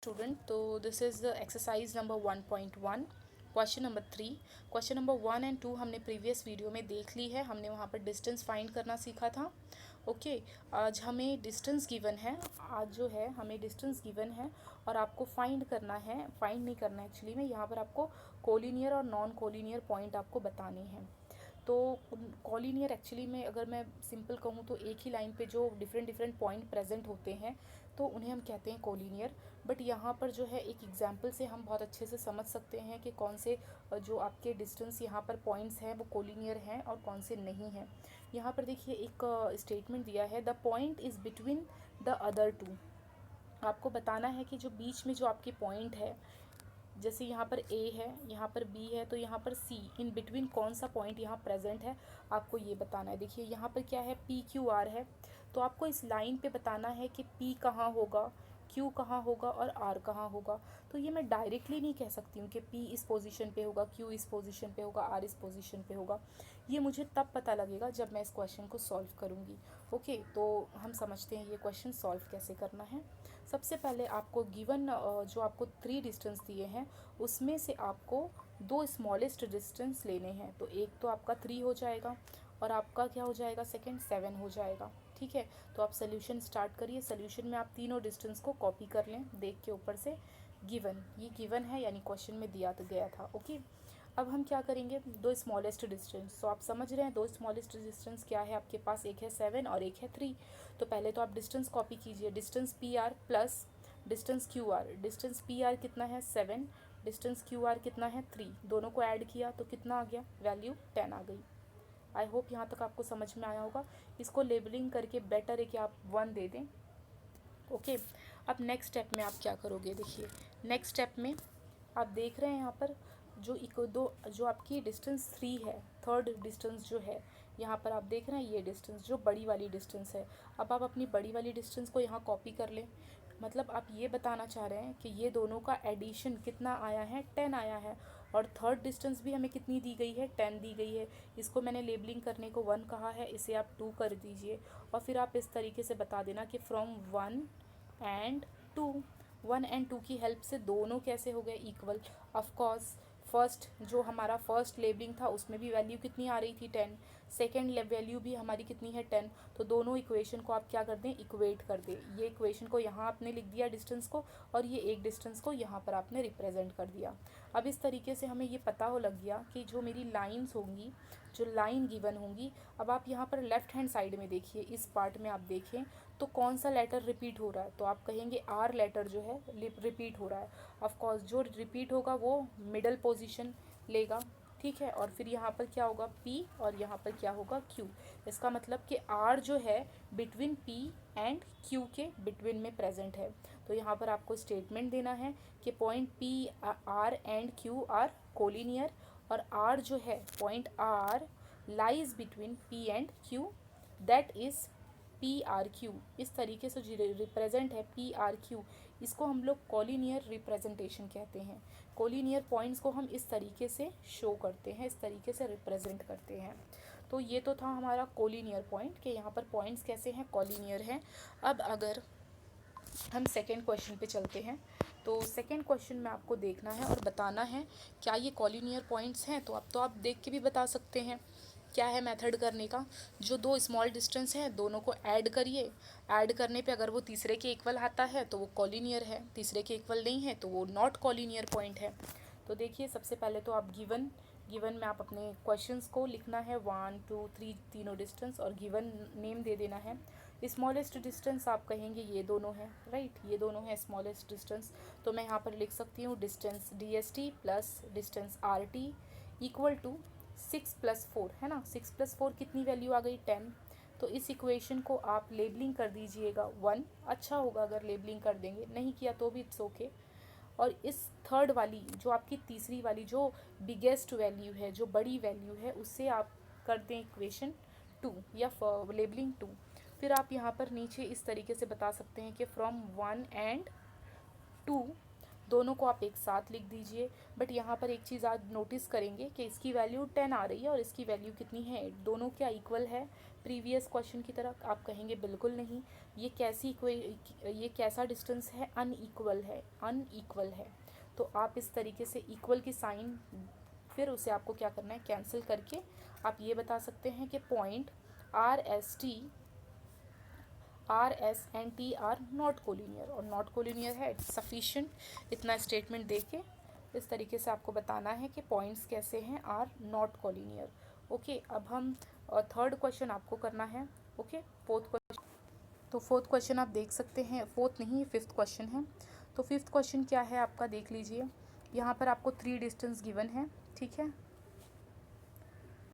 student. So this is the exercise number 1.1 question number 3. Question number 1 and 2 हमने previous video में देख ली है. हमने वहाँ पर डिस्टेंस फाइंड करना सीखा था. ओके आज हमें डिस्टेंस गिवन है. आज जो है हमें डिस्टेंस गिवन है और आपको फाइंड करना है. फाइंड नहीं करना है एक्चुअली में, यहाँ पर आपको कोलिनियर और नॉन कोलिनियर पॉइंट आपको बताने हैं. तो कॉलिनियर एक्चुअली में अगर मैं सिंपल कहूँ तो एक ही लाइन पे जो डिफरेंट पॉइंट प्रेजेंट होते हैं तो उन्हें हम कहते हैं कोलिनियर. बट यहाँ पर जो है एक एग्जांपल से हम बहुत अच्छे से समझ सकते हैं कि कौन से जो आपके डिस्टेंस यहाँ पर पॉइंट्स हैं वो कोलिनियर हैं और कौन से नहीं हैं. यहाँ पर देखिए एक स्टेटमेंट दिया है, the point is between the other two. आपको बताना है कि जो बीच में जो आपके पॉइंट है, जैसे यहाँ पर A है, यहाँ पर B है, तो यहाँ पर C, इन बिटवीन कौन सा पॉइंट यहाँ प्रेजेंट है आपको ये बताना है. देखिए यहाँ पर क्या है, PQR है. तो आपको इस लाइन पे बताना है कि P कहाँ होगा, Q कहाँ होगा और R कहाँ होगा. तो ये मैं डायरेक्टली नहीं कह सकती हूँ कि P इस पोजीशन पे होगा, Q इस पोजीशन पे होगा, R इस पोजीशन पे होगा. ये मुझे तब पता लगेगा जब मैं इस क्वेश्चन को सॉल्व करूँगी. ओके तो हम समझते हैं ये क्वेश्चन सॉल्व कैसे करना है. सबसे पहले आपको गिवन जो आपको 3 डिस्टेंस दिए हैं उसमें से आपको 2 स्मॉलेस्ट डिस्टेंस लेने हैं. तो एक तो आपका 3 हो जाएगा और आपका क्या हो जाएगा, सेकंड 7 हो जाएगा. ठीक है, तो आप सोल्यूशन स्टार्ट करिए. सोल्यूशन में आप तीनों डिस्टेंस को कॉपी कर लें देख के ऊपर से. गिवन, ये गिवन है यानी क्वेश्चन में दिया तो गया था. ओके अब हम क्या करेंगे, 2 स्मॉलेस्ट डिस्टेंस. तो आप समझ रहे हैं 2 स्मॉलेस्ट डिस्टेंस क्या है आपके पास, एक है 7 और एक है 3. तो पहले तो आप डिस्टेंस कॉपी कीजिए. Distance PR plus distance QR. Distance PR कितना है 7, डिस्टेंस QR कितना है 3. दोनों को ऐड किया तो कितना आ गया, वैल्यू 10 आ गई. आई होप यहाँ तक आपको समझ में आया होगा. इसको लेबलिंग करके बेटर है कि आप 1 दे दें. ओके अब नेक्स्ट स्टेप में आप क्या करोगे, देखिए नेक्स्ट स्टेप में आप देख रहे हैं यहाँ पर जो आपकी डिस्टेंस 3 है, थर्ड डिस्टेंस जो है यहाँ पर आप देख रहे हैं, ये डिस्टेंस जो बड़ी वाली डिस्टेंस है. अब आप अपनी बड़ी वाली डिस्टेंस को यहाँ कॉपी कर लें. मतलब आप ये बताना चाह रहे हैं कि ये दोनों का एडिशन कितना आया है, 10 आया है. और थर्ड डिस्टेंस भी हमें कितनी दी गई है, 10 दी गई है. इसको मैंने लेबलिंग करने को 1 कहा है, इसे आप 2 कर दीजिए. और फिर आप इस तरीके से बता देना कि फ्रॉम 1 एंड 2. 1 एंड 2 की हेल्प से दोनों कैसे हो गए, इक्वल. ऑफकोर्स फर्स्ट जो हमारा फर्स्ट लेबलिंग था उसमें भी वैल्यू कितनी आ रही थी, 10. सेकेंड वैल्यू भी हमारी कितनी है, 10. तो दोनों इक्वेशन को आप क्या कर दें, इक्वेट कर दें. ये इक्वेशन को यहाँ आपने लिख दिया डिस्टेंस को, और ये एक डिस्टेंस को यहाँ पर आपने रिप्रेजेंट कर दिया. अब इस तरीके से हमें ये पता हो लग गया कि जो मेरी लाइंस होंगी, जो लाइन गिवन होंगी. अब आप यहाँ पर लेफ्ट हैंड साइड में देखिए, इस पार्ट में आप देखें तो कौन सा लेटर रिपीट हो रहा है, तो आप कहेंगे R लेटर जो है रिपीट हो रहा है. ऑफकोर्स जो रिपीट होगा वो मिडल पोजीशन लेगा. ठीक है, और फिर यहाँ पर क्या होगा, P, और यहाँ पर क्या होगा, Q. इसका मतलब कि R जो है बिटवीन P एंड Q के बिटवीन में प्रेजेंट है. तो यहाँ पर आपको स्टेटमेंट देना है कि point P, R and Q are collinear, और R जो है point R lies between P and Q, that is PRQ. इस तरीके से जो रिप्रेजेंट है PRQ, इसको हम लोग कोलिनियर रिप्रेजेंटेशन कहते हैं. कोलिनियर पॉइंट्स को हम इस तरीके से शो करते हैं, इस तरीके से रिप्रेजेंट करते हैं. तो ये तो था हमारा कोलिनियर पॉइंट कि यहाँ पर पॉइंट्स कैसे हैं, कोलिनियर हैं. अब अगर हम सेकेंड क्वेश्चन पे चलते हैं, तो सेकेंड क्वेश्चन में आपको देखना है और बताना है क्या ये कोलिनियर पॉइंट्स हैं. तो आप देख के भी बता सकते हैं. क्या है मेथड करने का, जो 2 स्मॉल डिस्टेंस हैं दोनों को ऐड करिए. ऐड करने पे अगर वो तीसरे के इक्वल आता है तो वो कोलिनियर है, तीसरे के इक्वल नहीं है तो वो नॉट कोलिनियर पॉइंट है. तो देखिए सबसे पहले तो आप गिवन में आप अपने क्वेश्चंस को लिखना है, 1 2 3 तीनों डिस्टेंस, और गिवन नेम दे देना है. स्मॉलेस्ट डिस्टेंस आप कहेंगे ये दोनों हैं, राइट, ये दोनों हैं स्मॉलेस्ट डिस्टेंस. तो मैं यहाँ पर लिख सकती हूँ distance DST plus distance RT equal to 6 + 4 है ना. 6 + 4 कितनी वैल्यू आ गई, 10. तो इस इक्वेशन को आप लेबलिंग कर दीजिएगा 1. अच्छा होगा अगर लेबलिंग कर देंगे, नहीं किया तो भी इट्स ओके. और इस थर्ड वाली जो आपकी तीसरी वाली जो बिगेस्ट वैल्यू है, जो बड़ी वैल्यू है, उससे आप कर दें इक्वेशन 2 या लेबलिंग 2. फिर आप यहाँ पर नीचे इस तरीके से बता सकते हैं कि फ्रॉम 1 एंड 2 दोनों को आप एक साथ लिख दीजिए। बट यहाँ पर एक चीज़ आज नोटिस करेंगे कि इसकी वैल्यू 10 आ रही है और इसकी वैल्यू कितनी है 8। दोनों क्या इक्वल है प्रीवियस क्वेश्चन की तरह? आप कहेंगे बिल्कुल नहीं, ये कैसा डिस्टेंस है, अनइक्वल है, अनइक्वल है। तो आप इस तरीके से इक्वल की साइन, फिर उसे आपको क्या करना है, कैंसिल करके आप ये बता सकते हैं कि point R S and T R not collinear, और नॉट कोलिनियर है, इट्स सफिशिएंट। इतना स्टेटमेंट देके इस तरीके से आपको बताना है कि पॉइंट्स कैसे हैं, आर नॉट कोलिनियर। ओके, अब हम थर्ड क्वेश्चन आपको करना है। ओके, फोर्थ क्वेश्चन, तो फोर्थ क्वेश्चन आप देख सकते हैं, फोर्थ नहीं फिफ्थ क्वेश्चन है। तो फिफ्थ क्वेश्चन क्या है आपका, देख लीजिए। यहाँ पर आपको 3 डिस्टेंस गिवन है, ठीक है।